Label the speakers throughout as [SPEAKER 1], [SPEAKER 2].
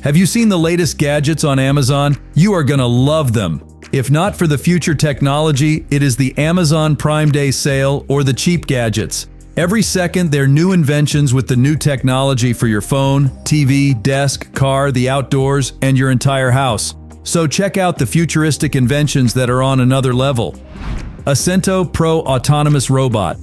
[SPEAKER 1] Have you seen the latest gadgets on Amazon? You are gonna love them. If not for the future technology, it is the Amazon Prime Day sale or the cheap gadgets. Every second, there are new inventions with the new technology for your phone, TV, desk, car, the outdoors, and your entire house. So check out the futuristic inventions that are on another level. Ascento Pro Autonomous Robot.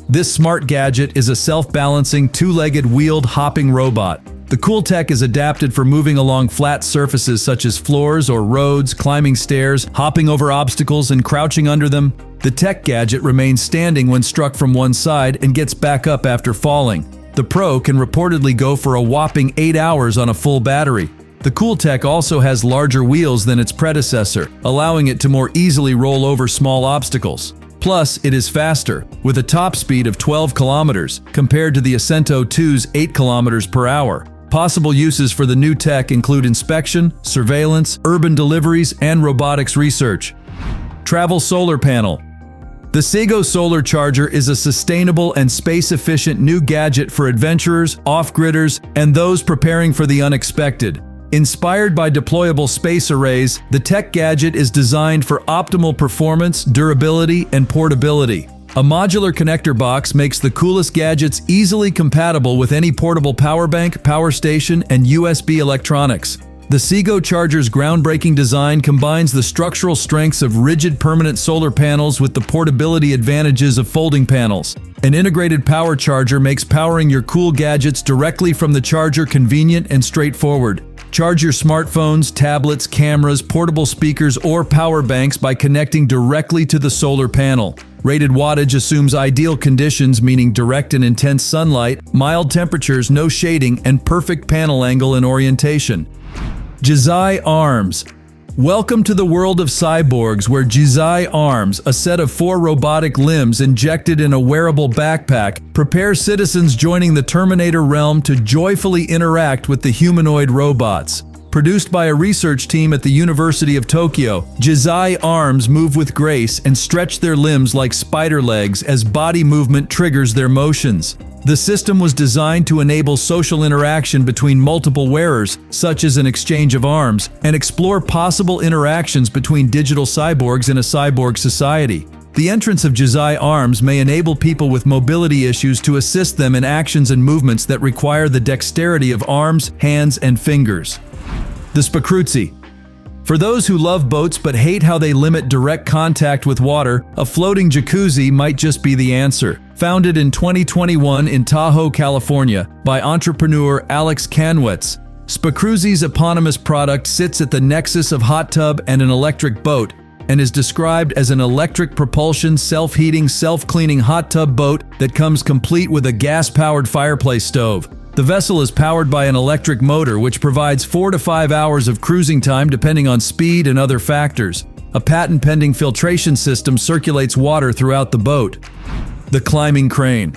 [SPEAKER 1] This smart gadget is a self-balancing, two-legged wheeled hopping robot. The cool tech is adapted for moving along flat surfaces such as floors or roads, climbing stairs, hopping over obstacles, and crouching under them. The tech gadget remains standing when struck from one side and gets back up after falling. The Pro can reportedly go for a whopping 8 hours on a full battery. The cool tech also has larger wheels than its predecessor, allowing it to more easily roll over small obstacles. Plus, it is faster, with a top speed of 12 kilometers, compared to the Ascento 2's 8 kilometers per hour. Possible uses for the new tech include inspection, surveillance, urban deliveries, and robotics research. Travel solar panel. The Sego Solar Charger is a sustainable and space-efficient new gadget for adventurers, off-gridders, and those preparing for the unexpected. Inspired by deployable space arrays, the tech gadget is designed for optimal performance, durability, and portability. A modular connector box makes the coolest gadgets easily compatible with any portable power bank, power station, and USB electronics. The Sego Charger's groundbreaking design combines the structural strengths of rigid permanent solar panels with the portability advantages of folding panels. An integrated power charger makes powering your cool gadgets directly from the charger convenient and straightforward. Charge your smartphones, tablets, cameras, portable speakers, or power banks by connecting directly to the solar panel. Rated wattage assumes ideal conditions, meaning direct and intense sunlight, mild temperatures, no shading, and perfect panel angle and orientation. Jizai Arms. Welcome to the world of cyborgs, where Jizai Arms, a set of 4 robotic limbs injected in a wearable backpack, prepare citizens joining the Terminator realm to joyfully interact with the humanoid robots. Produced by a research team at the University of Tokyo, Jizai Arms move with grace and stretch their limbs like spider legs as body movement triggers their motions. The system was designed to enable social interaction between multiple wearers, such as an exchange of arms, and explore possible interactions between digital cyborgs in a cyborg society. The entrance of Jizai Arms may enable people with mobility issues to assist them in actions and movements that require the dexterity of arms, hands, and fingers. The Spacruzzi. For those who love boats but hate how they limit direct contact with water, a floating jacuzzi might just be the answer. Founded in 2021 in Tahoe, California, by entrepreneur Alex Kanwitz, Spacruzzi's eponymous product sits at the nexus of hot tub and an electric boat, and is described as an electric propulsion, self-heating, self-cleaning hot tub boat that comes complete with a gas-powered fireplace stove. The vessel is powered by an electric motor which provides 4 to 5 hours of cruising time depending on speed and other factors. A patent-pending filtration system circulates water throughout the boat. The climbing crane.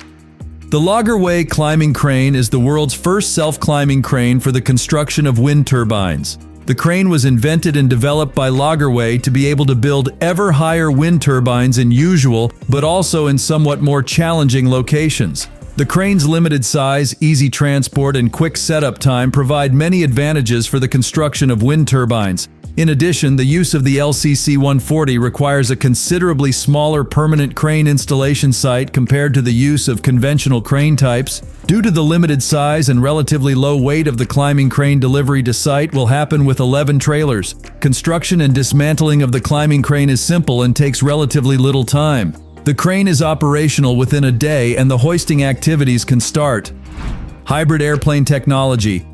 [SPEAKER 1] The Loggerway climbing crane is the world's first self-climbing crane for the construction of wind turbines. The crane was invented and developed by Loggerway to be able to build ever higher wind turbines in usual, but also in somewhat more challenging locations. The crane's limited size, easy transport, and quick setup time provide many advantages for the construction of wind turbines. In addition, the use of the LCC 140 requires a considerably smaller permanent crane installation site compared to the use of conventional crane types. Due to the limited size and relatively low weight of the climbing crane, delivery to site will happen with 11 trailers. Construction and dismantling of the climbing crane is simple and takes relatively little time. The crane is operational within a day and the hoisting activities can start. Hybrid airplane technology.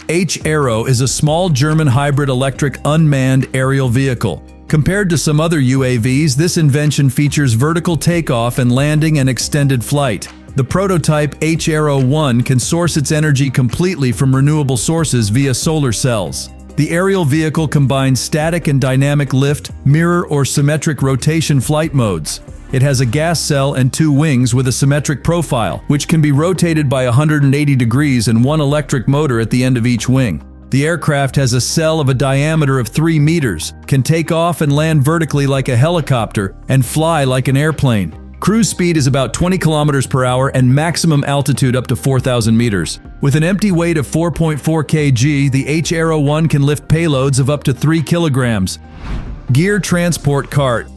[SPEAKER 1] H-Aero is a small German hybrid electric unmanned aerial vehicle. Compared to some other UAVs, this invention features vertical takeoff and landing and extended flight. The prototype H-Aero 1 can source its energy completely from renewable sources via solar cells. The aerial vehicle combines static and dynamic lift, mirror, or symmetric rotation flight modes. It has a gas cell and 2 wings with a symmetric profile, which can be rotated by 180 degrees and 1 electric motor at the end of each wing. The aircraft has a cell of a diameter of 3 meters, can take off and land vertically like a helicopter, and fly like an airplane. Cruise speed is about 20 kilometers per hour and maximum altitude up to 4,000 meters. With an empty weight of 4.4 kg, the H-Aero 1 can lift payloads of up to 3 kilograms. Gear transport cart.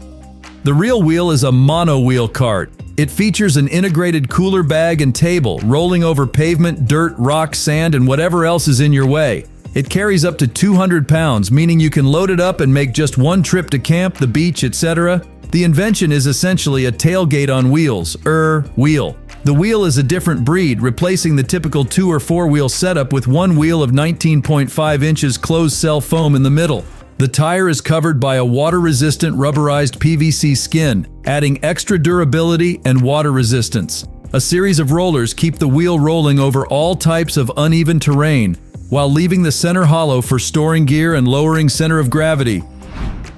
[SPEAKER 1] The real wheel is a mono-wheel cart. It features an integrated cooler bag and table, rolling over pavement, dirt, rock, sand, and whatever else is in your way. It carries up to 200 pounds, meaning you can load it up and make just one trip to camp, the beach, etc. The invention is essentially a tailgate on wheels, wheel. The wheel is a different breed, replacing the typical 2- or 4-wheel setup with one wheel of 19.5 inches closed-cell foam in the middle. The tire is covered by a water-resistant rubberized PVC skin, adding extra durability and water resistance. A series of rollers keep the wheel rolling over all types of uneven terrain, while leaving the center hollow for storing gear and lowering center of gravity.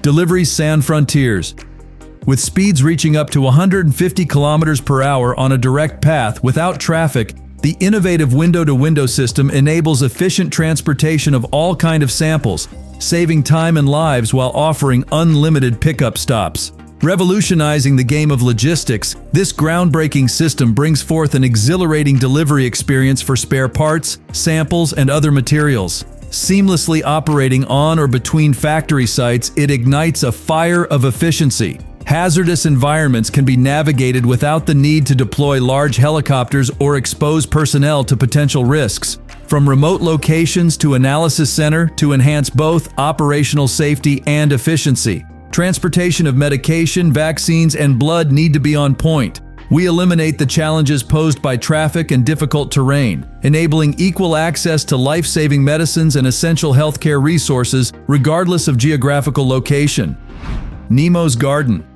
[SPEAKER 1] Deliveries San Frontiers. With speeds reaching up to 150 kilometers per hour on a direct path without traffic, the innovative window-to-window system enables efficient transportation of all kinds of samples, saving time and lives while offering unlimited pickup stops. Revolutionizing the game of logistics, this groundbreaking system brings forth an exhilarating delivery experience for spare parts, samples, and other materials. Seamlessly operating on or between factory sites, it ignites a fire of efficiency. Hazardous environments can be navigated without the need to deploy large helicopters or expose personnel to potential risks. From remote locations to analysis center to enhance both operational safety and efficiency. Transportation of medication, vaccines, and blood need to be on point. We eliminate the challenges posed by traffic and difficult terrain, enabling equal access to life-saving medicines and essential healthcare resources regardless of geographical location. Nemo's Garden.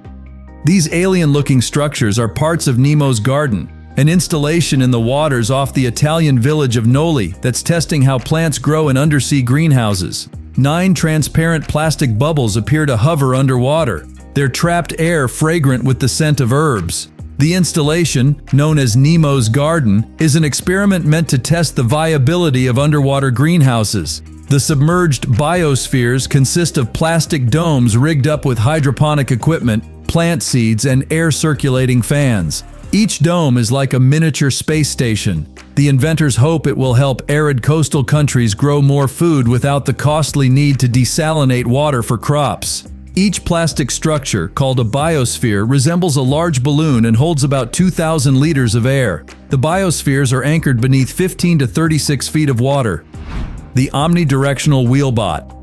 [SPEAKER 1] These alien-looking structures are parts of Nemo's Garden, an installation in the waters off the Italian village of Noli that's testing how plants grow in undersea greenhouses. 9 transparent plastic bubbles appear to hover underwater, their trapped air fragrant with the scent of herbs. The installation, known as Nemo's Garden, is an experiment meant to test the viability of underwater greenhouses. The submerged biospheres consist of plastic domes rigged up with hydroponic equipment, plant seeds, and air-circulating fans. Each dome is like a miniature space station. The inventors hope it will help arid coastal countries grow more food without the costly need to desalinate water for crops. Each plastic structure, called a biosphere, resembles a large balloon and holds about 2,000 liters of air. The biospheres are anchored beneath 15 to 36 feet of water. The omnidirectional wheelbot.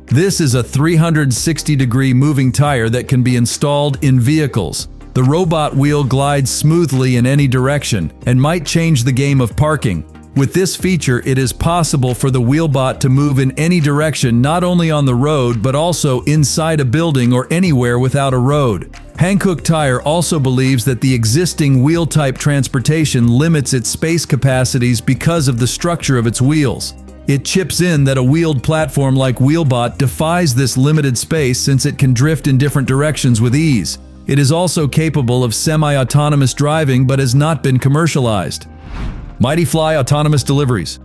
[SPEAKER 1] This is a 360-degree moving tire that can be installed in vehicles. The robot wheel glides smoothly in any direction and might change the game of parking. With this feature, it is possible for the wheelbot to move in any direction, not only on the road but also inside a building or anywhere without a road. Hankook Tire also believes that the existing wheel-type transportation limits its space capacities because of the structure of its wheels. It chips in that a wheeled platform like Wheelbot defies this limited space since it can drift in different directions with ease. It is also capable of semi-autonomous driving but has not been commercialized. Mighty Fly Autonomous Deliveries.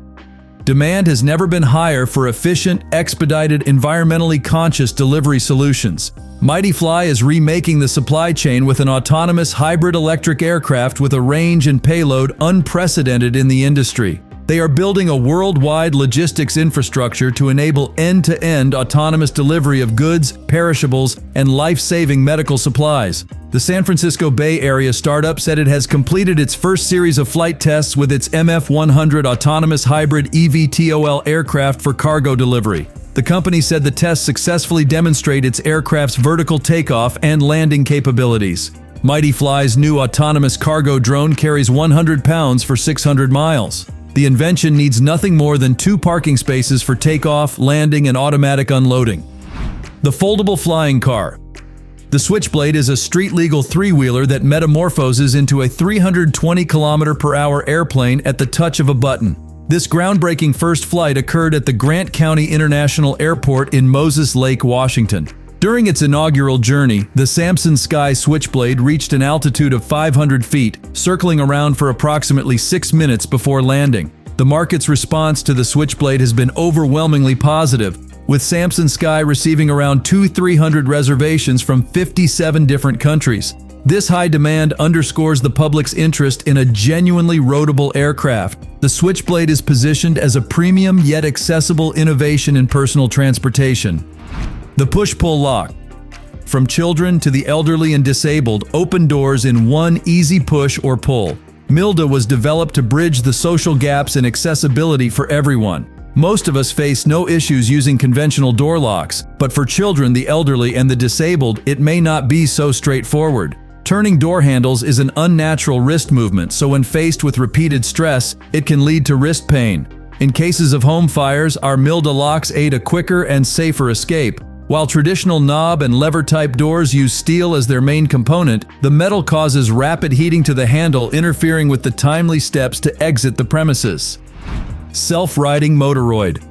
[SPEAKER 1] Demand has never been higher for efficient, expedited, environmentally conscious delivery solutions. Mighty Fly is remaking the supply chain with an autonomous hybrid electric aircraft with a range and payload unprecedented in the industry. They are building a worldwide logistics infrastructure to enable end-to-end autonomous delivery of goods, perishables, and life-saving medical supplies. The San Francisco Bay Area startup said it has completed its first series of flight tests with its MF-100 autonomous hybrid eVTOL aircraft for cargo delivery. The company said the tests successfully demonstrate its aircraft's vertical takeoff and landing capabilities. Mighty Fly's new autonomous cargo drone carries 100 pounds for 600 miles. The invention needs nothing more than 2 parking spaces for takeoff, landing, and automatic unloading. The foldable flying car. The Switchblade is a street-legal 3-wheeler that metamorphoses into a 320 km/h airplane at the touch of a button. This groundbreaking first flight occurred at the Grant County International Airport in Moses Lake, Washington. During its inaugural journey, the Samson Sky Switchblade reached an altitude of 500 feet, circling around for approximately 6 minutes before landing. The market's response to the Switchblade has been overwhelmingly positive, with Samson Sky receiving around 200-300 reservations from 57 different countries. This high demand underscores the public's interest in a genuinely roadable aircraft. The Switchblade is positioned as a premium yet accessible innovation in personal transportation. The push-pull lock. From children to the elderly and disabled, open doors in one easy push or pull. Milda was developed to bridge the social gaps in accessibility for everyone. Most of us face no issues using conventional door locks, but for children, the elderly, and the disabled, it may not be so straightforward. Turning door handles is an unnatural wrist movement, so when faced with repeated stress, it can lead to wrist pain. In cases of home fires, our Milda locks aid a quicker and safer escape. While traditional knob and lever-type doors use steel as their main component, the metal causes rapid heating to the handle, interfering with the timely steps to exit the premises. Self-riding motoroid.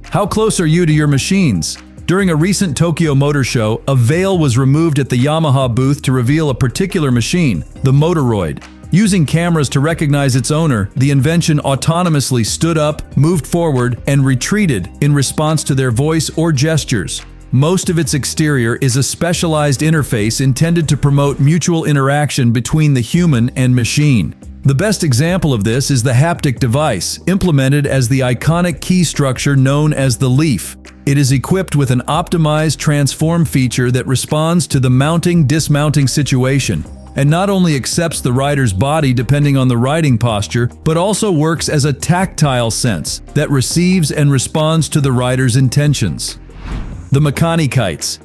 [SPEAKER 1] How close are you to your machines? During a recent Tokyo Motor Show, a veil was removed at the Yamaha booth to reveal a particular machine, the Motoroid. Using cameras to recognize its owner, the invention autonomously stood up, moved forward, and retreated in response to their voice or gestures. Most of its exterior is a specialized interface intended to promote mutual interaction between the human and machine. The best example of this is the haptic device, implemented as the iconic key structure known as the leaf. It is equipped with an optimized transform feature that responds to the mounting-dismounting situation, and not only accepts the rider's body depending on the riding posture, but also works as a tactile sense that receives and responds to the rider's intentions. The Makani kites.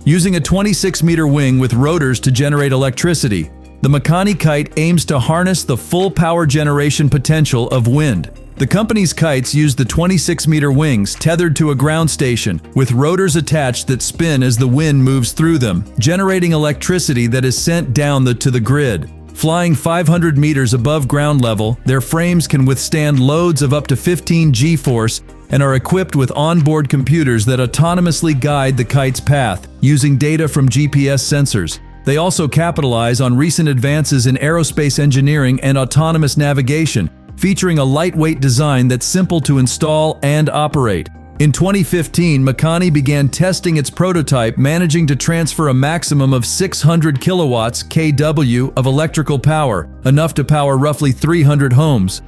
[SPEAKER 1] Using a 26-meter wing with rotors to generate electricity, the Makani kite aims to harness the full power generation potential of wind. The company's kites use the 26-meter wings tethered to a ground station, with rotors attached that spin as the wind moves through them, generating electricity that is sent down to the grid. Flying 500 meters above ground level, their frames can withstand loads of up to 15 G-force and are equipped with onboard computers that autonomously guide the kite's path, using data from GPS sensors. They also capitalize on recent advances in aerospace engineering and autonomous navigation, featuring a lightweight design that's simple to install and operate. In 2015, Makani began testing its prototype, managing to transfer a maximum of 600 kilowatts kW of electrical power, enough to power roughly 300 homes.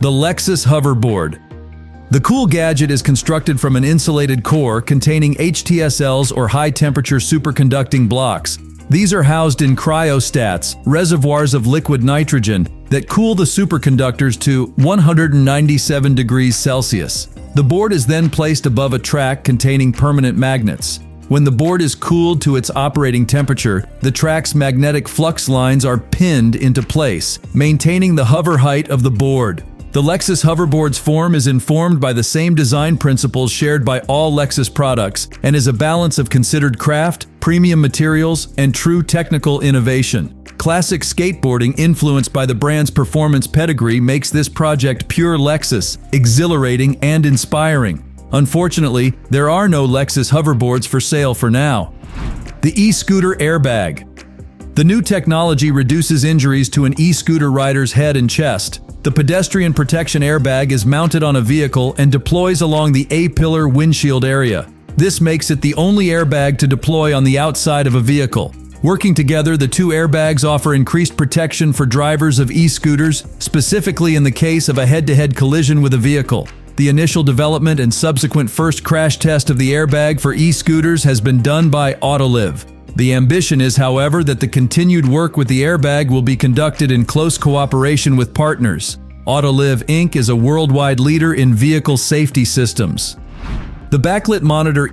[SPEAKER 1] The Lexus Hoverboard. The cool gadget is constructed from an insulated core containing HTSLs or high-temperature superconducting blocks. These are housed in cryostats, reservoirs of liquid nitrogen, that cool the superconductors to 197 degrees Celsius. The board is then placed above a track containing permanent magnets. When the board is cooled to its operating temperature, the track's magnetic flux lines are pinned into place, maintaining the hover height of the board. The Lexus Hoverboard's form is informed by the same design principles shared by all Lexus products and is a balance of considered craft, premium materials, and true technical innovation. Classic skateboarding influenced by the brand's performance pedigree makes this project pure Lexus, exhilarating and inspiring. Unfortunately, there are no Lexus hoverboards for sale for now. The e-scooter airbag. The new technology reduces injuries to an e-scooter rider's head and chest. The pedestrian protection airbag is mounted on a vehicle and deploys along the A-pillar windshield area. This makes it the only airbag to deploy on the outside of a vehicle. Working together, the two airbags offer increased protection for drivers of e-scooters, specifically in the case of a head-to-head collision with a vehicle. The initial development and subsequent first crash test of the airbag for e-scooters has been done by Autoliv. The ambition is, however, that the continued work with the airbag will be conducted in close cooperation with partners. Autoliv Inc. is a worldwide leader in vehicle safety systems. The backlit monitor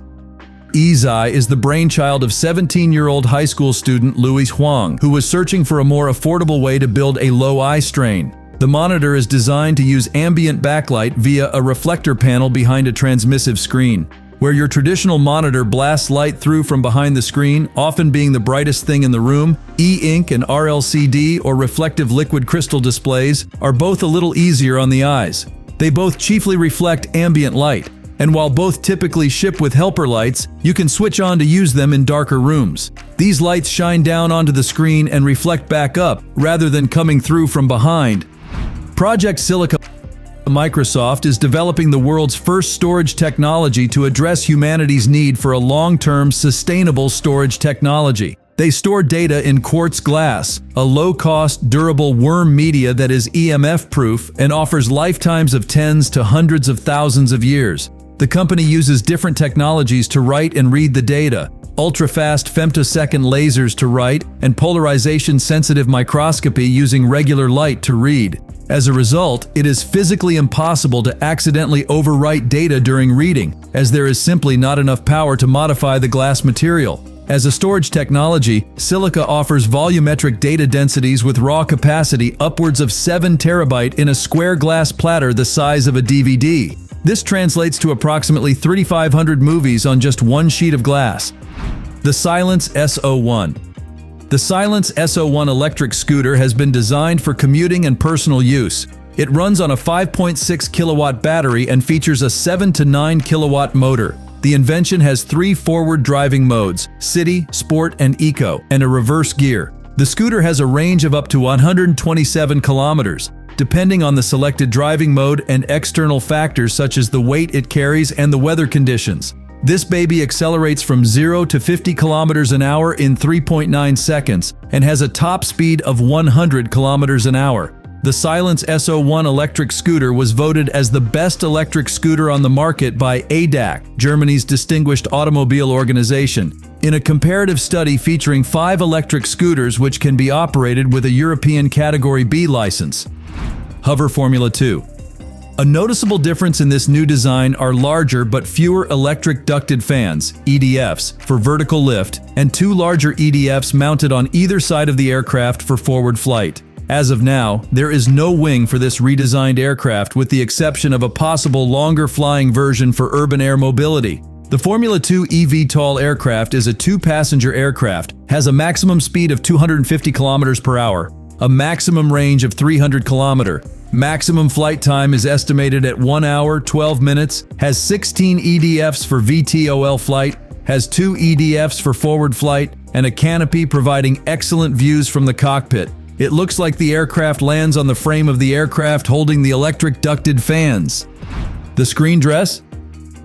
[SPEAKER 1] Ezai is the brainchild of 17-year-old high school student Louis Huang, who was searching for a more affordable way to build a low eye strain. The monitor is designed to use ambient backlight via a reflector panel behind a transmissive screen. Where your traditional monitor blasts light through from behind the screen, often being the brightest thing in the room, e-ink and RLCD or reflective liquid crystal displays are both a little easier on the eyes. They both chiefly reflect ambient light, and while both typically ship with helper lights, you can switch on to use them in darker rooms. These lights shine down onto the screen and reflect back up, rather than coming through from behind. Project Silica. Microsoft is developing the world's first storage technology to address humanity's need for a long-term, sustainable storage technology. They store data in quartz glass, a low-cost, durable worm media that is EMF-proof and offers lifetimes of tens to hundreds of thousands of years. The company uses different technologies to write and read the data: ultra-fast femtosecond lasers to write, and polarization-sensitive microscopy using regular light to read. As a result, it is physically impossible to accidentally overwrite data during reading, as there is simply not enough power to modify the glass material. As a storage technology, silica offers volumetric data densities with raw capacity upwards of 7 terabyte in a square glass platter the size of a DVD. This translates to approximately 3,500 movies on just one sheet of glass. The Silence SO1. The Silence SO1 electric scooter has been designed for commuting and personal use. It runs on a 5.6 kilowatt battery and features a 7 to 9 kilowatt motor. The invention has 3 forward driving modes: city, sport, and eco, and a reverse gear. The scooter has a range of up to 127 kilometers, depending on the selected driving mode and external factors such as the weight it carries and the weather conditions. This baby accelerates from 0 to 50 kilometers an hour in 3.9 seconds and has a top speed of 100 kilometers an hour. The Silence SO1 electric scooter was voted as the best electric scooter on the market by ADAC, Germany's distinguished automobile organization, in a comparative study featuring 5 electric scooters which can be operated with a European Category B license. Hover Formula 2. A noticeable difference in this new design are larger but fewer electric ducted fans, EDFs, for vertical lift, and 2 larger EDFs mounted on either side of the aircraft for forward flight. As of now, there is no wing for this redesigned aircraft with the exception of a possible longer flying version for urban air mobility. The Formula 2 eVTOL aircraft is a 2-passenger aircraft, has a maximum speed of 250 km per hour, a maximum range of 300 km. Maximum flight time is estimated at 1 hour, 12 minutes, has 16 EDFs for VTOL flight, has 2 EDFs for forward flight, and a canopy providing excellent views from the cockpit. It looks like the aircraft lands on the frame of the aircraft holding the electric ducted fans. The screen dress?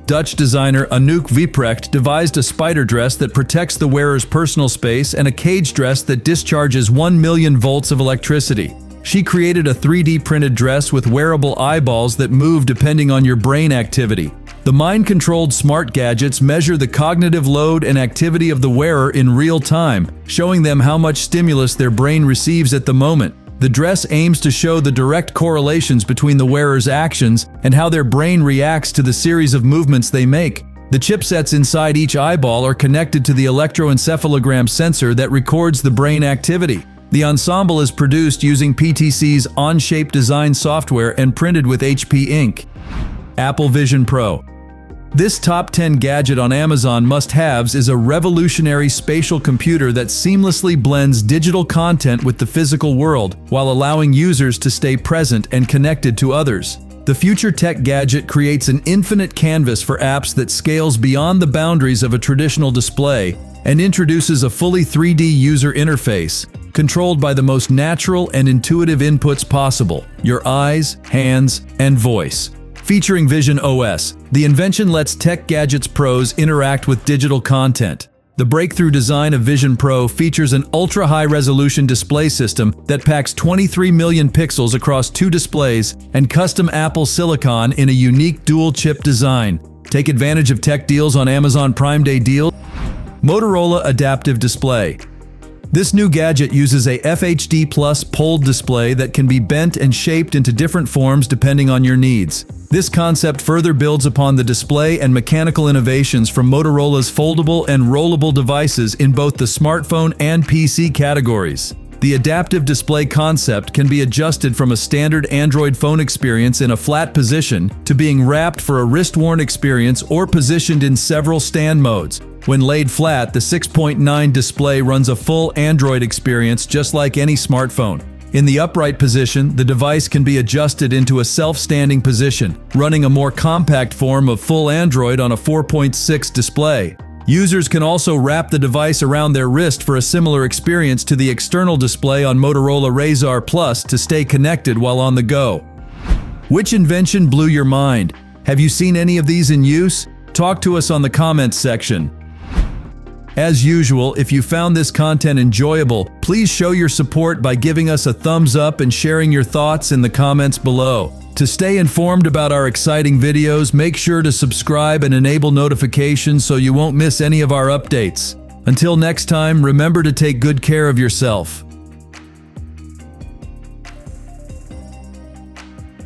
[SPEAKER 1] Dutch designer Anouk Wieprecht devised a spider dress that protects the wearer's personal space and a cage dress that discharges 1 million volts of electricity. She created a 3D printed dress with wearable eyeballs that move depending on your brain activity. The mind-controlled smart gadgets measure the cognitive load and activity of the wearer in real time, showing them how much stimulus their brain receives at the moment. The dress aims to show the direct correlations between the wearer's actions and how their brain reacts to the series of movements they make. The chipsets inside each eyeball are connected to the electroencephalogram sensor that records the brain activity. The ensemble is produced using PTC's OnShape design software and printed with HP ink. Apple Vision Pro. This top 10 gadget on Amazon must-haves is a revolutionary spatial computer that seamlessly blends digital content with the physical world while allowing users to stay present and connected to others. The future tech gadget creates an infinite canvas for apps that scales beyond the boundaries of a traditional display and introduces a fully 3D user interface, controlled by the most natural and intuitive inputs possible: your eyes, hands, and voice. Featuring Vision OS, the invention lets tech gadgets pros interact with digital content. The breakthrough design of Vision Pro features an ultra-high-resolution display system that packs 23 million pixels across 2 displays and custom Apple silicon in a unique dual-chip design. Take advantage of tech deals on Amazon Prime Day deals. Motorola Adaptive Display. This new gadget uses a FHD Plus POLD display that can be bent and shaped into different forms depending on your needs. This concept further builds upon the display and mechanical innovations from Motorola's foldable and rollable devices in both the smartphone and PC categories. The adaptive display concept can be adjusted from a standard Android phone experience in a flat position to being wrapped for a wrist-worn experience or positioned in several stand modes. When laid flat, the 6.9 display runs a full Android experience just like any smartphone. In the upright position, the device can be adjusted into a self-standing position, running a more compact form of full Android on a 4.6 display. Users can also wrap the device around their wrist for a similar experience to the external display on Motorola Razr Plus to stay connected while on the go. Which invention blew your mind? Have you seen any of these in use? Talk to us on the comments section. As usual, if you found this content enjoyable, please show your support by giving us a thumbs up and sharing your thoughts in the comments below. To stay informed about our exciting videos, make sure to subscribe and enable notifications so you won't miss any of our updates. Until next time, remember to take good care of yourself.